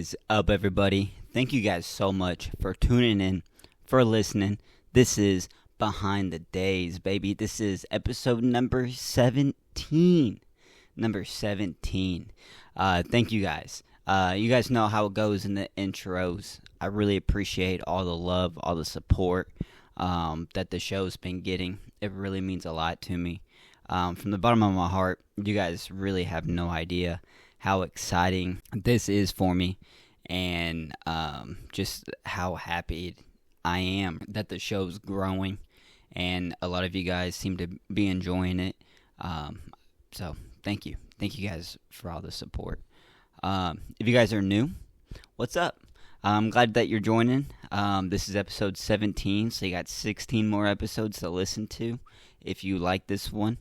is up, everybody? Thank you guys so much for tuning in, for listening. This is Behind the Days, baby. This is episode number 17. Number 17. Thank you guys. You guys know how it goes in the intros. I really appreciate all the love, all the support that the show's been getting. It really means a lot to me. From the bottom of my heart, you guys really have no idea how exciting this is for me, and just how happy I am that the show's growing, and a lot of you guys seem to be enjoying it. So thank you guys for all the support. If you guys are new, what's up? I'm glad that you're joining. This is episode 17, so you got 16 more episodes to listen to. If you like this one,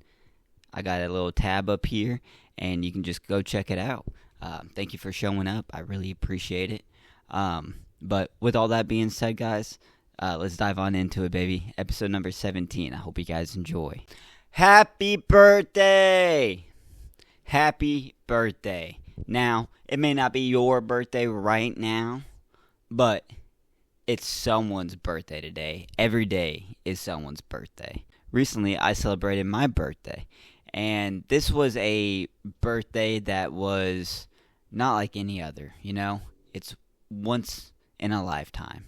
I got a little tab up here, and you can just go check it out. Thank you for showing up. I really appreciate it. But with all that being said, guys, let's dive on into it, baby. Episode number 17. I hope you guys enjoy. Happy birthday! Happy birthday. Now, it may not be your birthday right now, but it's someone's birthday today. Every day is someone's birthday. Recently, I celebrated my birthday. And this was a birthday that was not like any other, It's once in a lifetime,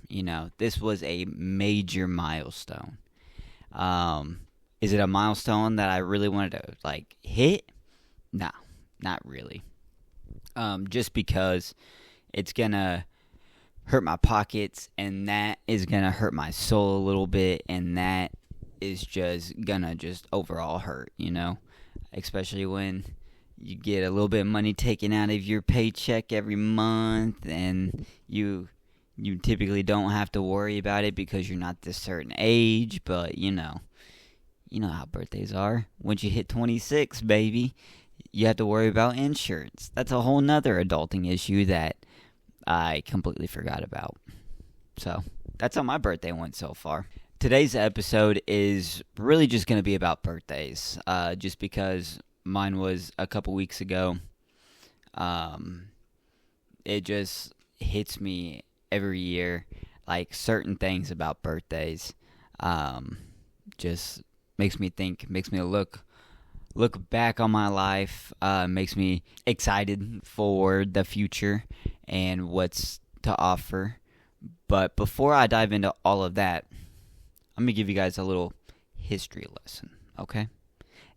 This was a major milestone. Is it a milestone that I really wanted to, hit? No, not really. Just because it's going to hurt my pockets, and that is going to hurt my soul a little bit, and that is just going to overall hurt, Especially when you get a little bit of money taken out of your paycheck every month, and you typically don't have to worry about it because you're not this certain age. But you know how birthdays are. Once you hit 26, baby, you have to worry about insurance. That's a whole nother adulting issue that I completely forgot about. So that's how my birthday went so far. Today's episode is really just going to be about birthdays, just because mine was a couple weeks ago. It just hits me every year, like certain things about birthdays. Just makes me think, makes me look back on my life, makes me excited for the future and what's to offer. But before I dive into all of that, I'm going to give you guys a little history lesson, okay?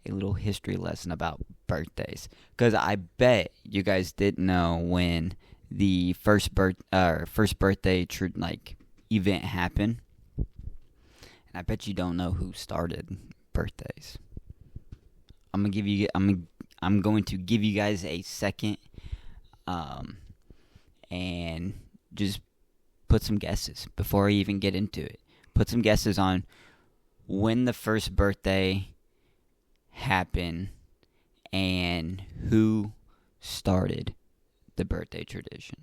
A little history lesson about birthdays. Because I bet you guys didn't know when the first birthday event happened. And I bet you don't know who started birthdays. I'm going to give you guys a second, and just put some guesses before I even get into it. Put some guesses on when the first birthday happened and who started the birthday tradition.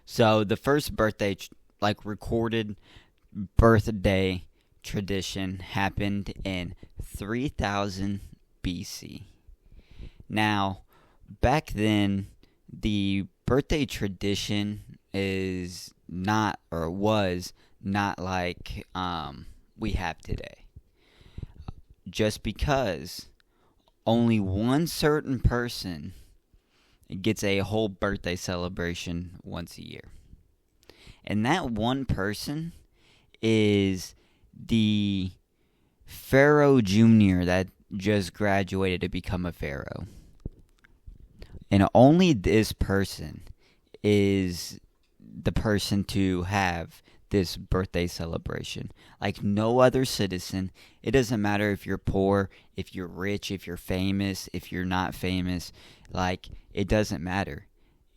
So the first birthday, recorded birthday tradition happened in 3000 BC. Now, back then, the birthday tradition was not like we have today. Just because only one certain person gets a whole birthday celebration once a year. And that one person is the Pharaoh Jr. that just graduated to become a Pharaoh. And only this person is the person to have this birthday celebration. Like no other citizen. It doesn't matter if you're poor, if you're rich, if you're famous, if you're not famous. It doesn't matter.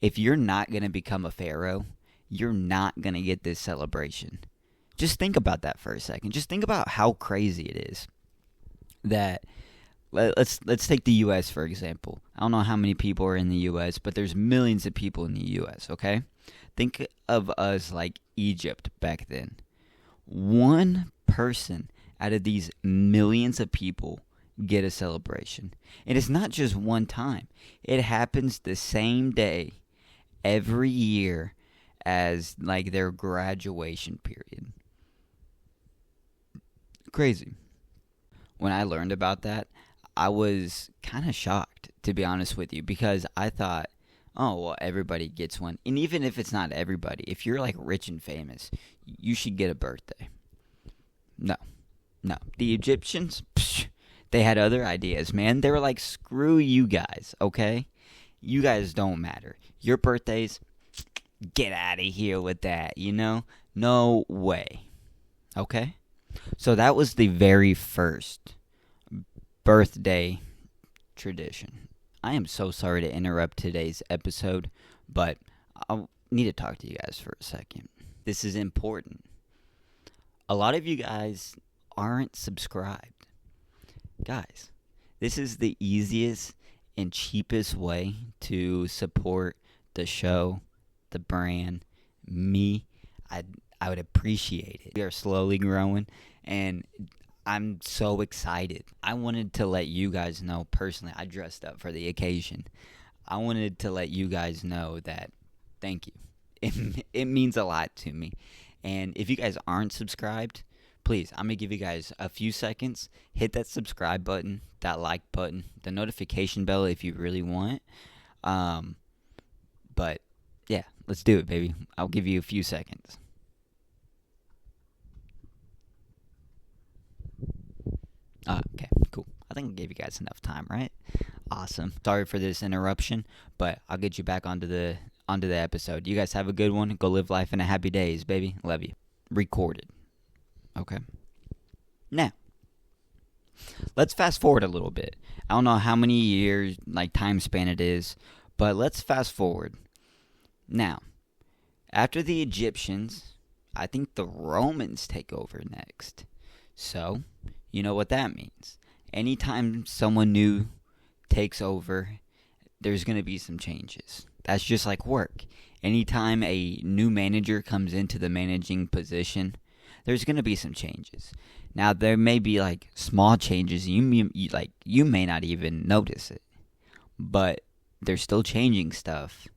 If you're not going to become a pharaoh, you're not going to get this celebration. Just think about that for a second. Just think about how crazy it is that let's take the U.S. for example. I don't know how many people are in the U.S., but there's millions of people in the U.S., okay? Think of us like Egypt back then. One person out of these millions of people get a celebration. And it's not just one time. It happens the same day every year as like their graduation period. Crazy. When I learned about that, I was kind of shocked, to be honest with you, because I thought, oh, well, everybody gets one. And even if it's not everybody, if you're like rich and famous, you should get a birthday. No. The Egyptians, they had other ideas, man. They were like, screw you guys, okay? You guys don't matter. Your birthdays, get out of here with that, you know? No way. Okay? So that was the very first birthday tradition. I am so sorry to interrupt today's episode, but I need to talk to you guys for a second. This is important. A lot of you guys aren't subscribed. Guys, this is the easiest and cheapest way to support the show, the brand, me. I would appreciate it. We are slowly growing, and I'm so excited. I wanted to let you guys know personally. I dressed up for the occasion. I wanted to let you guys know that thank you. It means a lot to me. And if you guys aren't subscribed, please, I'm going to give you guys a few seconds. Hit that subscribe button, that like button, the notification bell if you really want. But yeah, let's do it, baby. I'll give you a few seconds. Okay, cool. I think I gave you guys enough time, right? Awesome. Sorry for this interruption, but I'll get you back onto the episode. You guys have a good one. Go live life in a happy days, baby. Love you. Recorded. Okay. Now, let's fast forward a little bit. I don't know how many years, like time span it is, but let's fast forward. Now, after the Egyptians, I think the Romans take over next. So, you know what that means. Anytime someone new takes over, there's going to be some changes. That's just like work. Anytime a new manager comes into the managing position, there's going to be some changes. Now, there may be like small changes. You may not even notice it. But they're still changing stuff.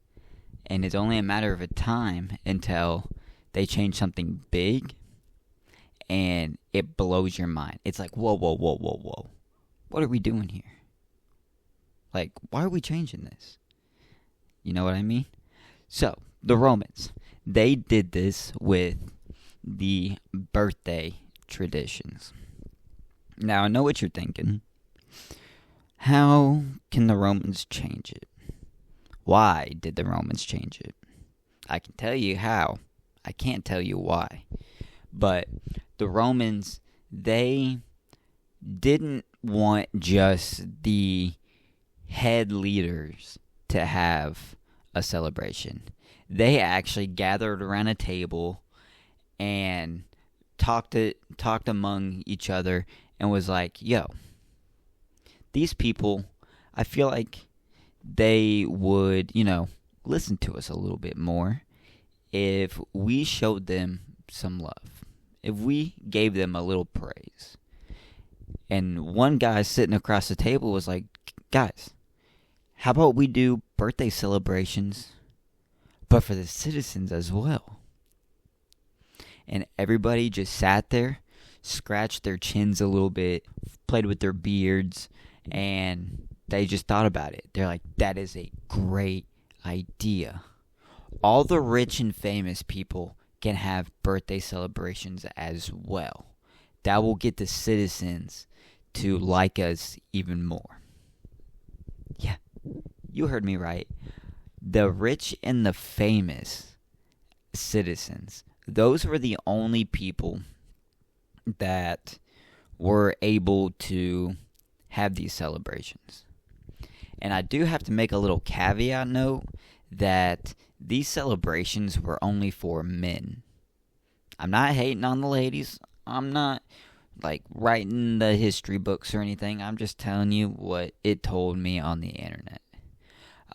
And it's only a matter of a time until they change something big and it blows your mind. It's like, whoa. What are we doing here? Like, why are we changing this? You know what I mean? So, the Romans, they did this with the birthday traditions. Now, I know what you're thinking. How can the Romans change it? Why did the Romans change it? I can tell you how. I can't tell you why. But the Romans, they didn't want just the head leaders to have a celebration. They actually gathered around a table and talked among each other and was like, yo, these people, I feel like they would, listen to us a little bit more if we showed them some love, if we gave them a little praise. And one guy sitting across the table was like, guys, how about we do birthday celebrations, but for the citizens as well? And everybody just sat there, scratched their chins a little bit, played with their beards, and they just thought about it. They're like, that is a great idea. All the rich and famous people can have birthday celebrations as well. That will get the citizens to like us even more. Yeah, you heard me right. The rich and the famous citizens, those were the only people that were able to have these celebrations. And I do have to make a little caveat note that these celebrations were only for men. I'm not hating on the ladies. I'm not writing the history books or anything. I'm just telling you what it told me on the internet.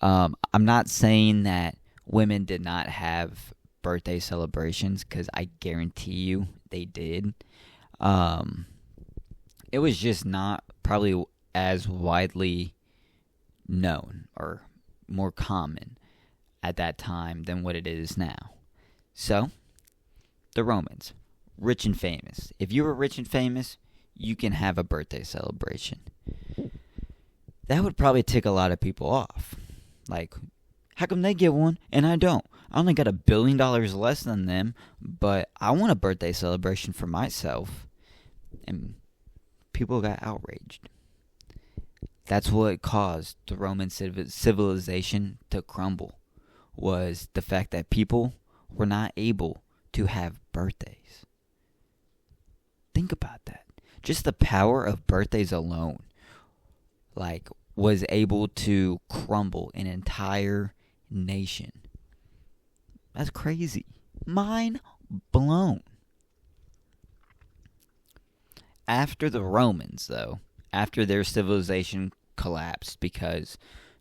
I'm not saying that women did not have birthday celebrations, because I guarantee you they did. It was just not probably as widely known or more common at that time than what it is now. So, the Romans, rich and famous. If you were rich and famous, you can have a birthday celebration. That would probably tick a lot of people off. Like, how come they get one and I don't? I only got $1 billion less than them, but I want a birthday celebration for myself. And people got outraged. That's what caused the Roman civilization to crumble, was the fact that people were not able to have birthdays. Think about that. Just the power of birthdays alone, was able to crumble an entire nation. That's crazy. Mind blown. After the Romans, though, after their civilization collapsed because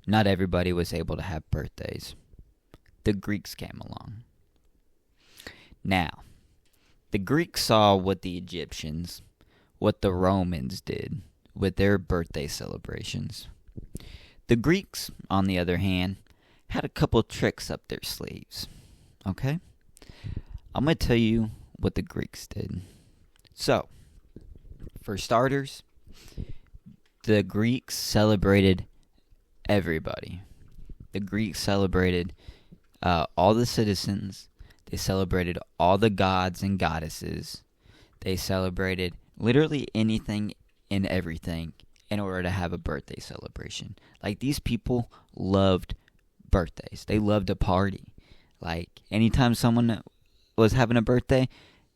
not everybody was able to have birthdays, the Greeks came along. Now, the Greeks saw what the Egyptians, what the Romans did with their birthday celebrations. The Greeks, on the other hand, had a couple tricks up their sleeves. Okay? I'm going to tell you what the Greeks did. So, for starters, the Greeks celebrated everybody. The Greeks celebrated all the citizens. They celebrated all the gods and goddesses. They celebrated literally anything and everything in order to have a birthday celebration. These people loved birthdays. They loved a party. Anytime someone was having a birthday,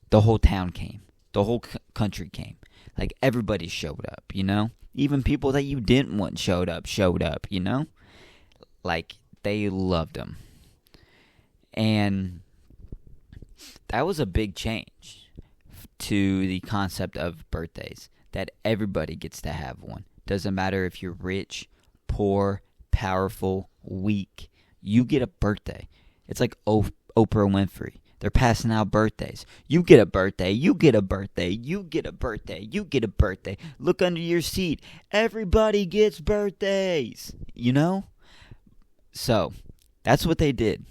the whole town came. The whole country came. Everybody showed up, Even people that you didn't want showed up, They loved them. And that was a big change to the concept of birthdays, that everybody gets to have one. Doesn't matter if you're rich, poor, powerful, weak, you get a birthday. It's like Oprah Winfrey. They're passing out birthdays. You get a birthday, you get a birthday, you get a birthday, you get a birthday. Look under your seat. Everybody gets birthdays, So, that's what they did.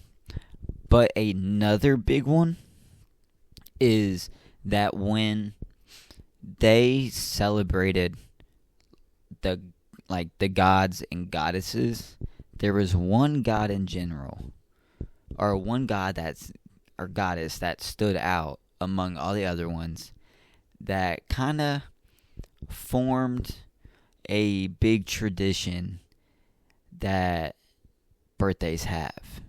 But another big one is that when they celebrated the gods and goddesses, there was one god in general, or one god or goddess that stood out among all the other ones, that kind of formed a big tradition that birthdays have.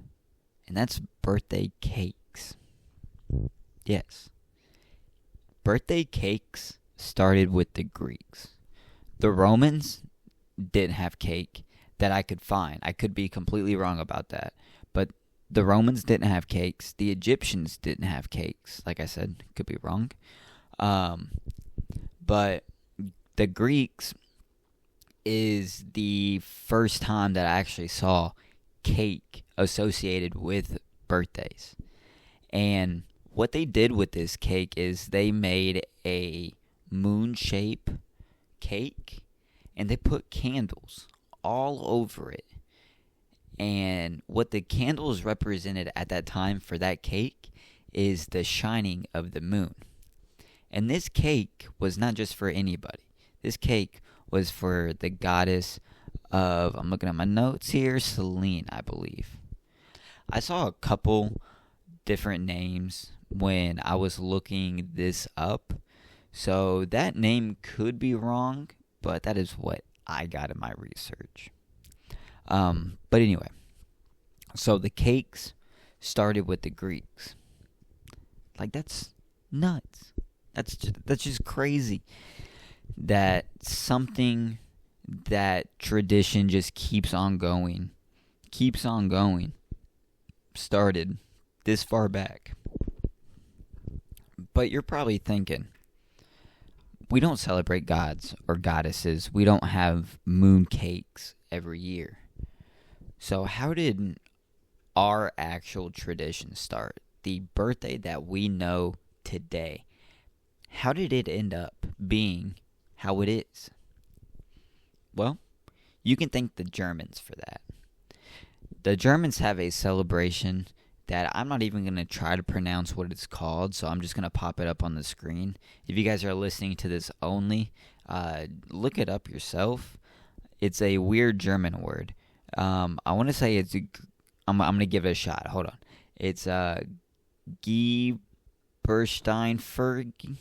And that's birthday cakes. Yes. Birthday cakes started with the Greeks. The Romans didn't have cake that I could find. I could be completely wrong about that. But the Romans didn't have cakes. The Egyptians didn't have cakes. Like I said, could be wrong. But the Greeks is the first time that I actually saw cake associated with birthdays. And what they did with this cake is they made a moon shape cake and they put candles all over it. And what the candles represented at that time for that cake is the shining of the moon. And this cake was not just for anybody. This cake was for the goddess of, I'm looking at my notes here, Selene, I believe. I saw a couple different names when I was looking this up. So that name could be wrong, but that is what I got in my research. But anyway, so the cakes started with the Greeks. That's nuts. That's just crazy that something, that tradition just keeps on going, started this far back. But you're probably thinking, we don't celebrate gods or goddesses. We don't have moon cakes every year. So how did our actual tradition start? The birthday that we know today. How did it end up being how it is? Well, you can thank the Germans for that. The Germans have a celebration that I'm not even going to try to pronounce what it's called, so I'm just going to pop it up on the screen. If you guys are listening to this only, look it up yourself. It's a weird German word. I want to say I'm going to give it a shot. Hold on. It's Giebersteinferg.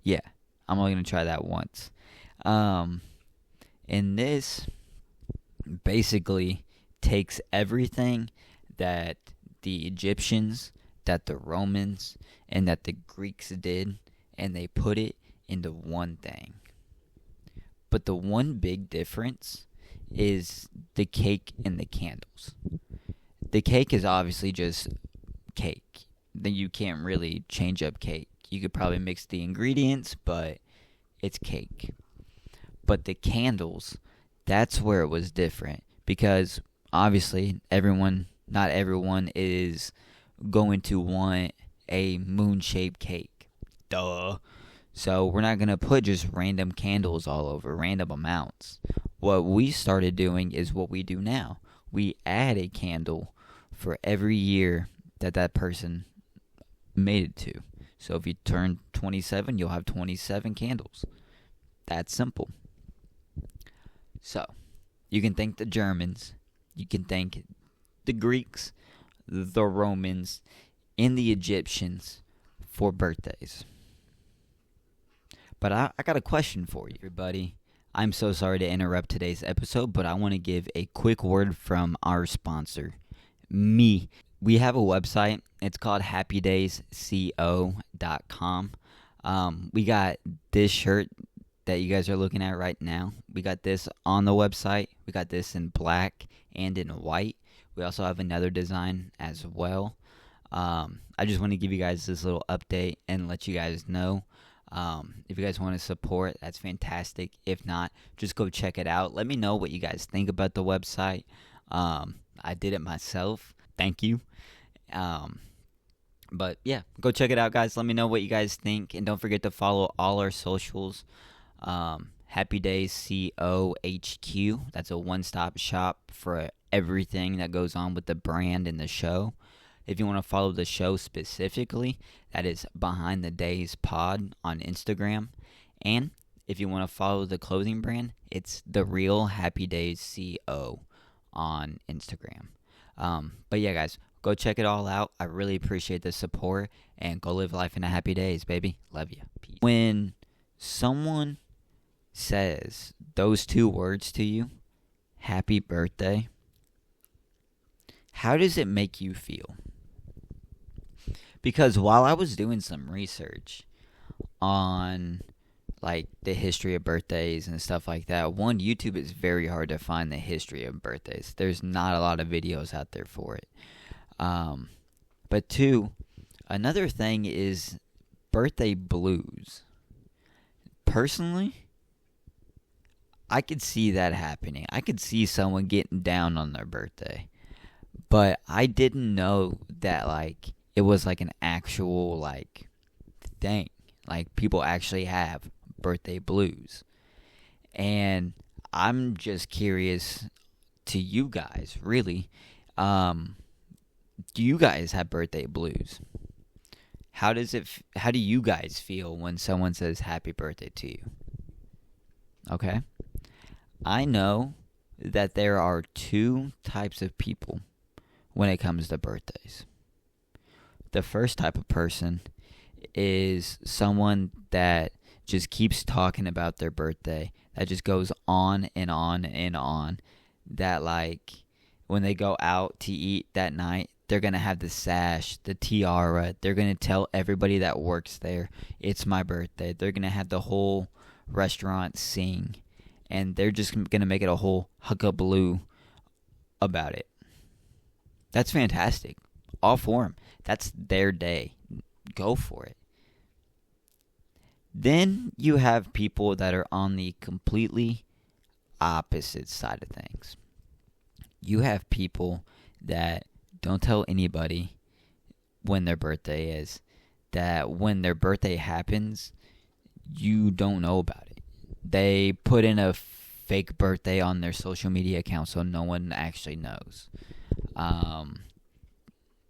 Yeah, I'm only going to try that once. And this basically takes everything that the Egyptians, that the Romans, and that the Greeks did, and they put it into one thing. But the one big difference is the cake and the candles. The cake is obviously just cake. Then you can't really change up cake. You could probably mix the ingredients, but it's cake. But the candles, that's where it was different, because obviously not everyone is going to want a moon-shaped cake. Duh. So we're not going to put just random candles all over, random amounts. What we started doing is what we do now. We add a candle for every year that person made it to. So if you turn 27, you'll have 27 candles. That's simple. So you can thank the Germans, you can thank the Greeks, the Romans, and the Egyptians for birthdays. But I got a question for you, everybody. I'm so sorry to interrupt today's episode, but I want to give a quick word from our sponsor, me. We have a website. It's called happydaysco.com. We got this shirt that you guys are looking at right now. We got this on the website. We got this in black and in white. We also have another design as well. I just want to give you guys this little update and let you guys know. If you guys want to support, that's fantastic. If not, just go check it out. Let me know what you guys think about the website. I did it myself. Thank you. But yeah, go check it out, guys. Let me know what you guys think, and don't forget to follow all our socials. Happy Days COHQ. That's a one-stop shop for everything that goes on with the brand and the show. If you want to follow the show specifically, that is Behind the Days Pod on Instagram. And if you want to follow the clothing brand, it's The Real Happy Days CO on Instagram. But yeah, guys, go check it all out. I really appreciate the support, and go live life in a happy days, baby. Love you. Peace. When someone says those two words to you, happy birthday, how does it make you feel? Because while I was doing some research on like the history of birthdays and stuff like that, one, YouTube is very hard to find the history of birthdays. There's not a lot of videos out there for it. But two, another thing is birthday blues. Personally, I could see that happening. I could see someone getting down on their birthday. But I didn't know that like it was like an actual like thing. Like people actually have birthday blues. And I'm just curious to you guys, really. Do you guys have birthday blues? How do you guys feel when someone says happy birthday to you? Okay? I know that there are two types of people when it comes to birthdays. The first type of person is someone that just keeps talking about their birthday, that just goes on and on and on, that like when they go out to eat that night, they're going to have the sash, the tiara, they're going to tell everybody that works there, it's my birthday. They're going to have the whole restaurant sing, and they're just going to make it a whole huckabaloo about it. That's fantastic. All for them. That's their day. Go for it. Then you have people that are on the completely opposite side of things. You have people that don't tell anybody when their birthday is, that when their birthday happens, you don't know about it. They put in a fake birthday on their social media account so no one actually knows.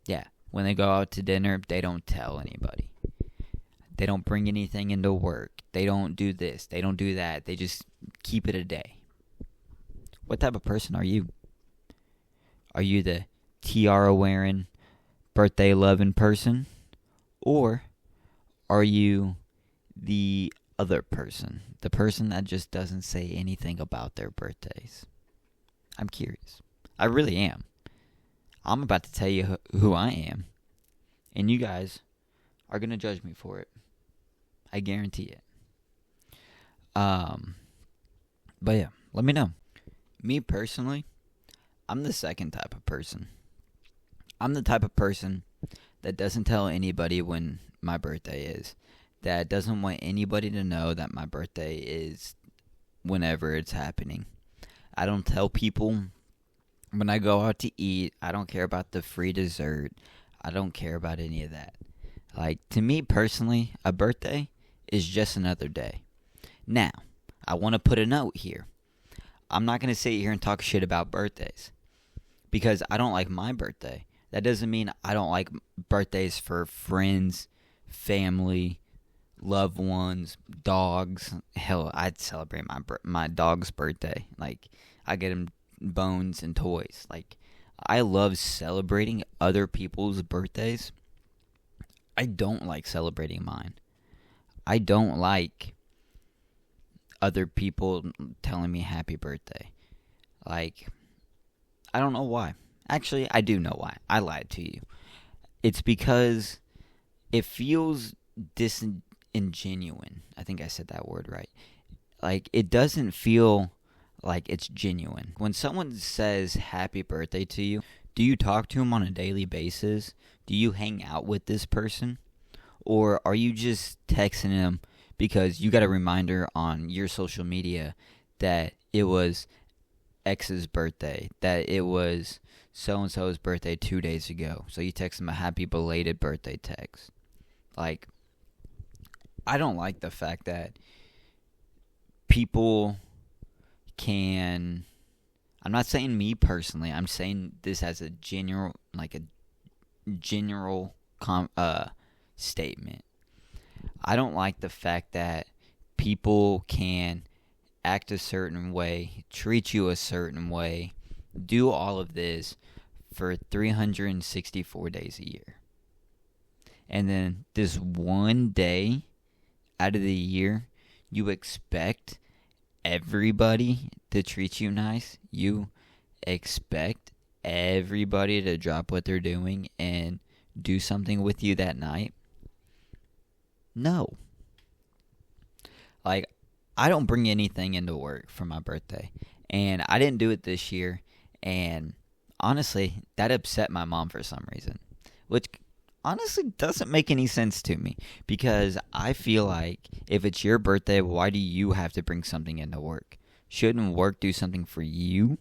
Yeah, when they go out to dinner, they don't tell anybody. They don't bring anything into work. They don't do this. They don't do that. They just keep it a day. What type of person are you? Are you the tiara wearing, birthday loving person? Or are you the other person? The person that just doesn't say anything about their birthdays? I'm curious. I really am. I'm about to tell you who I am. And you guys are going to judge me for it. I guarantee it. But yeah, let me know. Me personally, I'm the second type of person. I'm the type of person that doesn't tell anybody when my birthday is. That doesn't want anybody to know that my birthday is whenever it's happening. I don't tell people when I go out to eat. I don't care about the free dessert. I don't care about any of that. Like, to me personally, a birthday is just another day. Now, I want to put a note here. I'm not going to sit here and talk shit about birthdays because I don't like my birthday. That doesn't mean I don't like birthdays for friends, family, loved ones, dogs. Hell, I'd celebrate my dog's birthday. Like, I get him bones and toys. Like, I love celebrating other people's birthdays. I don't like celebrating mine. I don't like other people telling me happy birthday. Like, I don't know why. Actually, I do know why. I lied to you. It's because it feels disingenuine. I think I said that word right. Like, it doesn't feel like it's genuine. When someone says happy birthday to you, do you talk to them on a daily basis? Do you hang out with this person? Or are you just texting them because you got a reminder on your social media that it was X's birthday, that it was so-and-so's birthday 2 days ago. So you text them a happy belated birthday text. Like, I don't like the fact that people can... I'm not saying me personally. I'm saying this as a general statement. I don't like the fact that people can act a certain way, treat you a certain way, do all of this for 364 days a year. And then this one day out of the year, you expect everybody to treat you nice. You expect everybody to drop what they're doing and do something with you that night. No. Like, I don't bring anything into work for my birthday. And I didn't do it this year. And honestly, that upset my mom for some reason. Which honestly doesn't make any sense to me. Because I feel like if it's your birthday, why do you have to bring something into work? Shouldn't work do something for you?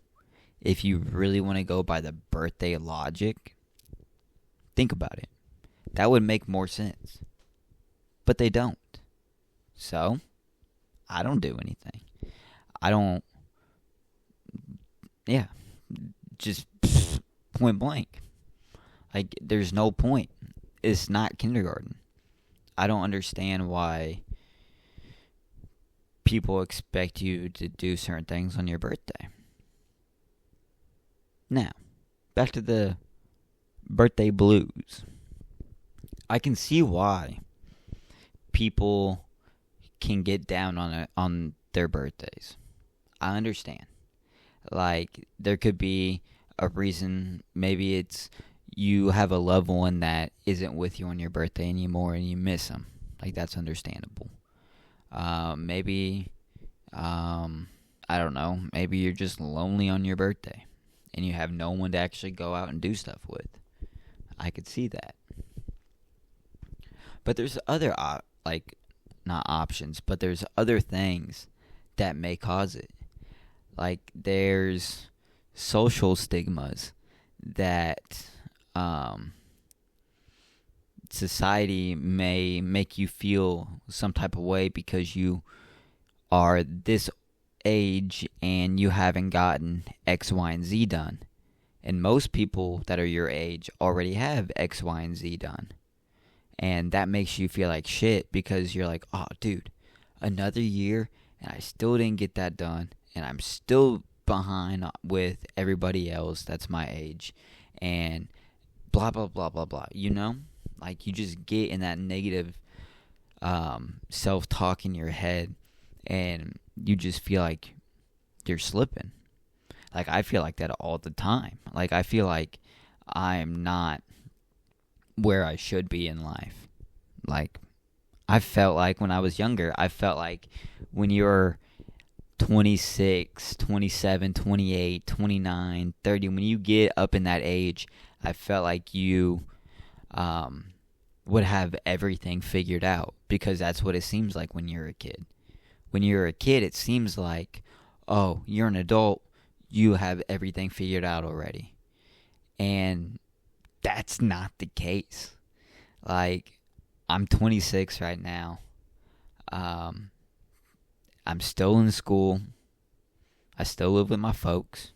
If you really want to go by the birthday logic, think about it. That would make more sense. But they don't. So, I don't do anything. I don't... Yeah. Just point blank. Like, there's no point. It's not kindergarten. I don't understand why people expect you to do certain things on your birthday. Now, back to the birthday blues. I can see why people can get down on their birthdays. I understand. Like, there could be a reason. Maybe it's you have a loved one that isn't with you on your birthday anymore and you miss them. Like, that's understandable. Maybe, I don't know. Maybe you're just lonely on your birthday and you have no one to actually go out and do stuff with. I could see that. But there's other, not options, but there's other things that may cause it. Like, there's social stigmas that society may make you feel some type of way because you are this age and you haven't gotten X, Y, and Z done. And most people that are your age already have X, Y, and Z done. And that makes you feel like shit because you're like, oh, dude, another year and I still didn't get that done. And I'm still behind with everybody else that's my age. And blah, blah, blah, blah, blah. You know? Like, you just get in that negative self-talk in your head. And you just feel like you're slipping. Like, I feel like that all the time. Like, I feel like I'm not where I should be in life. Like, I felt like when I was younger, I felt like when you're 26, 27, 28, 29, 30, when you get up in that age, I felt like you would have everything figured out, because that's what it seems like when you're a kid. When you're a kid, it seems like, oh, you're an adult, you have everything figured out already. And that's not the case. Like, I'm 26 right now. I'm still in school. I still live with my folks.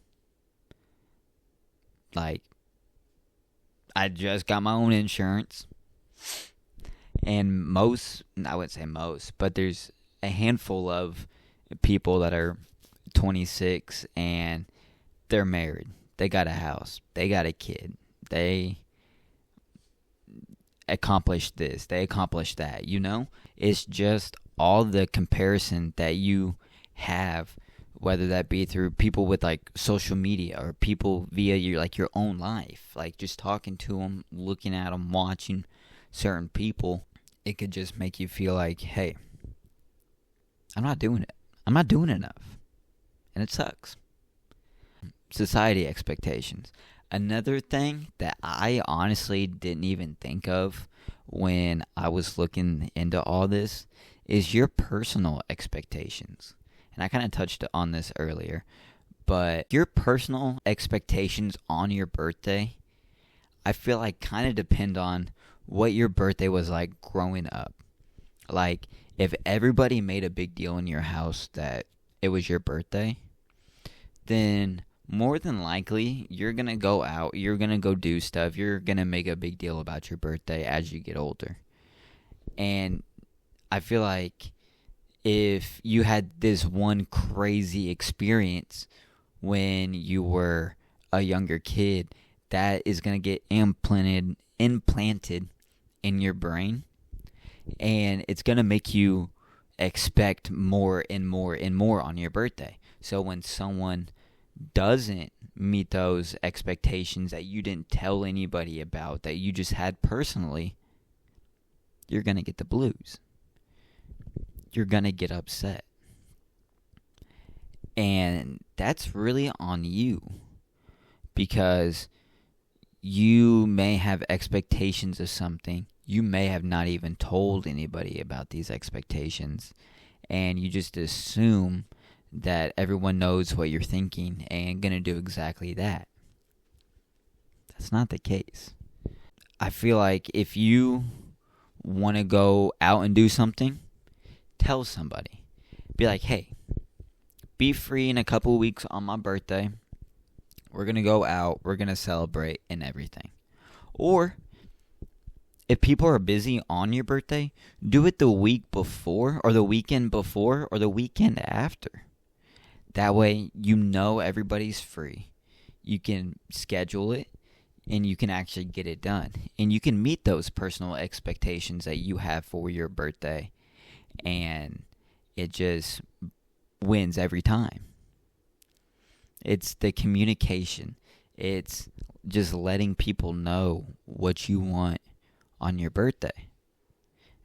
Like, I just got my own insurance. And I wouldn't say most, but there's a handful of people that are 26 and they're married. They got a house. They got a kid. They accomplished this. They accomplished that, you know? It's just all the comparison that you have, whether that be through people with like social media or people via your own life, like just talking to them, looking at them, watching certain people. It could just make you feel like, hey, I'm not doing it. I'm not doing enough. And it sucks. Society expectations. Another thing that I honestly didn't even think of when I was looking into all this is your personal expectations. And I kind of touched on this earlier, but your personal expectations on your birthday, I feel like kind of depend on what your birthday was like growing up. Like, if everybody made a big deal in your house that it was your birthday, then more than likely you're going to go out, you're going to go do stuff, you're going to make a big deal about your birthday as you get older. And I feel like if you had this one crazy experience when you were a younger kid, that is going to get implanted in your brain, and it's going to make you expect more and more and more on your birthday. So when someone doesn't meet those expectations that you didn't tell anybody about, that you just had personally, you're going to get the blues. You're going to get upset. And that's really on you, because you may have expectations of something. You may have not even told anybody about these expectations, and you just assume that everyone knows what you're thinking and going to do exactly that. That's not the case. I feel like if you want to go out and do something, tell somebody. Be like, hey, be free in a couple weeks on my birthday. We're going to go out. We're going to celebrate and everything. Or if people are busy on your birthday, do it the week before or the weekend before or the weekend after. That way you know everybody's free. You can schedule it and you can actually get it done. And you can meet those personal expectations that you have for your birthday. And it just wins every time. It's the communication. It's just letting people know what you want on your birthday.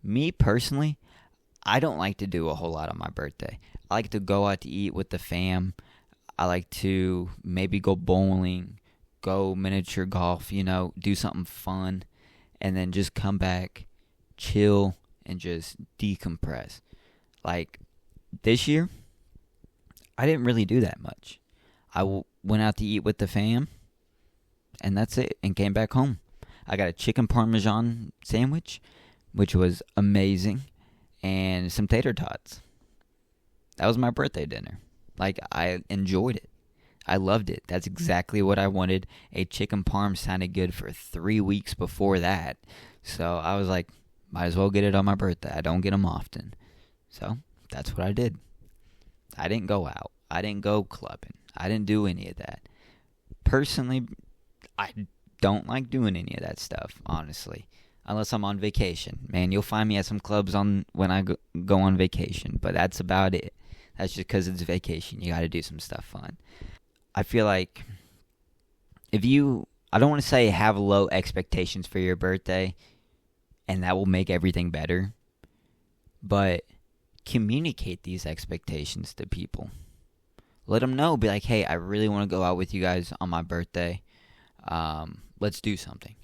Me personally, I don't like to do a whole lot on my birthday. I like to go out to eat with the fam. I like to maybe go bowling, go miniature golf, do something fun, and then just come back, chill, and just decompress. Like, this year, I didn't really do that much. I went out to eat with the fam, and that's it, and came back home. I got a chicken parmesan sandwich, which was amazing, and some tater tots. That was my birthday dinner. Like, I enjoyed it. I loved it. That's exactly what I wanted. A chicken parm sounded good for 3 weeks before that. So I was like, might as well get it on my birthday. I don't get them often. So that's what I did. I didn't go out. I didn't go clubbing. I didn't do any of that. Personally, I don't like doing any of that stuff, honestly. Unless I'm on vacation. Man, you'll find me at some clubs when I go on vacation. But that's about it. That's just because it's vacation. You got to do some stuff fun. I feel like I don't want to say have low expectations for your birthday, and that will make everything better. But communicate these expectations to people. Let them know. Be like, hey, I really want to go out with you guys on my birthday. Let's do something.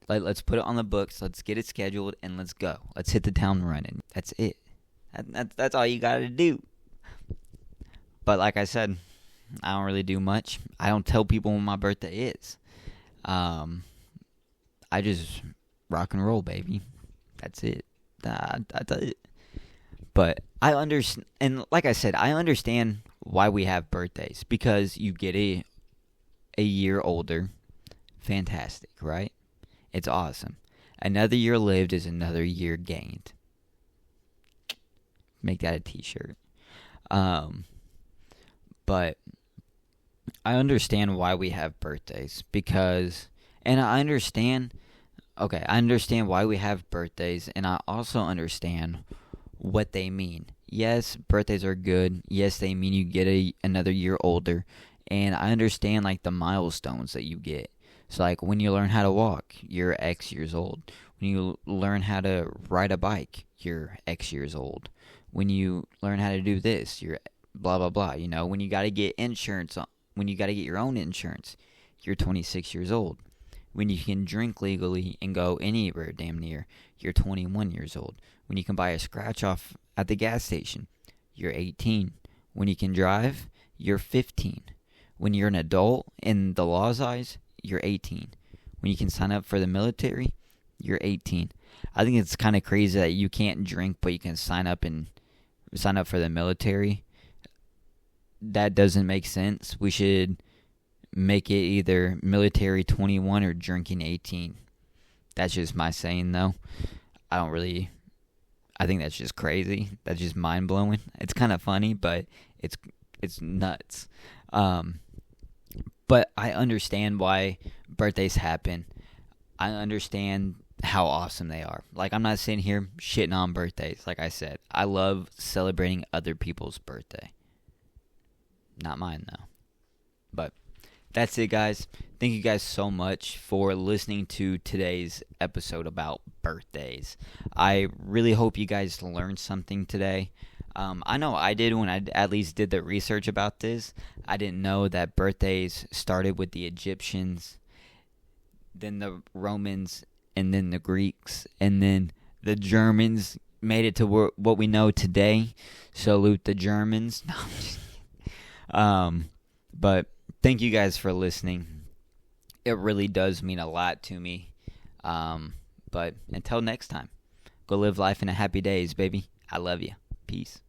Let's put it on the books. Let's get it scheduled, and let's go. Let's hit the town running. That's it. That's all you got to do. But like I said, I don't really do much. I don't tell people when my birthday is. I just rock and roll, baby. That's it. That's it. But I understand, and like I said, I understand why we have birthdays. Because you get a year older. Fantastic, right? It's awesome. Another year lived is another year gained. Make that a t-shirt. But I understand why we have birthdays. And I understand why we have birthdays, and I also understand what they mean. Yes, birthdays are good. Yes, they mean you get another year older. And I understand, like, the milestones that you get. So, like, when you learn how to walk, you're X years old. When you learn how to ride a bike, you're X years old. When you learn how to do this, you're blah, blah, blah. You know, when you got to get insurance, when you got to get your own insurance, you're 26 years old. When you can drink legally and go anywhere damn near, you're 21 years old. When you can buy a scratch off at the gas station, you're 18. When you can drive, you're 15. When you're an adult in the law's eyes, you're 18. When you can sign up for the military, you're 18. I think it's kind of crazy that you can't drink, but you can sign up for the military. That doesn't make sense. We should make it either military 21 or drinking 18. That's just my saying, though. I think that's just crazy. That's just mind-blowing. It's kind of funny, but it's nuts. But I understand why birthdays happen. I understand how awesome they are. Like, I'm not sitting here shitting on birthdays. Like I said, I love celebrating other people's birthday. Not mine, though. But that's it, guys. Thank you guys so much for listening to today's episode about birthdays. I really hope you guys learned something today. I know I did when I at least did the research about this. I didn't know that birthdays started with the Egyptians, then the Romans, and then the Greeks, and then the Germans made it to what we know today. Salute the Germans. No, I'm just kidding. But thank you guys for listening. It really does mean a lot to me. But until next time, go live life in a happy days, baby. I love you. Peace.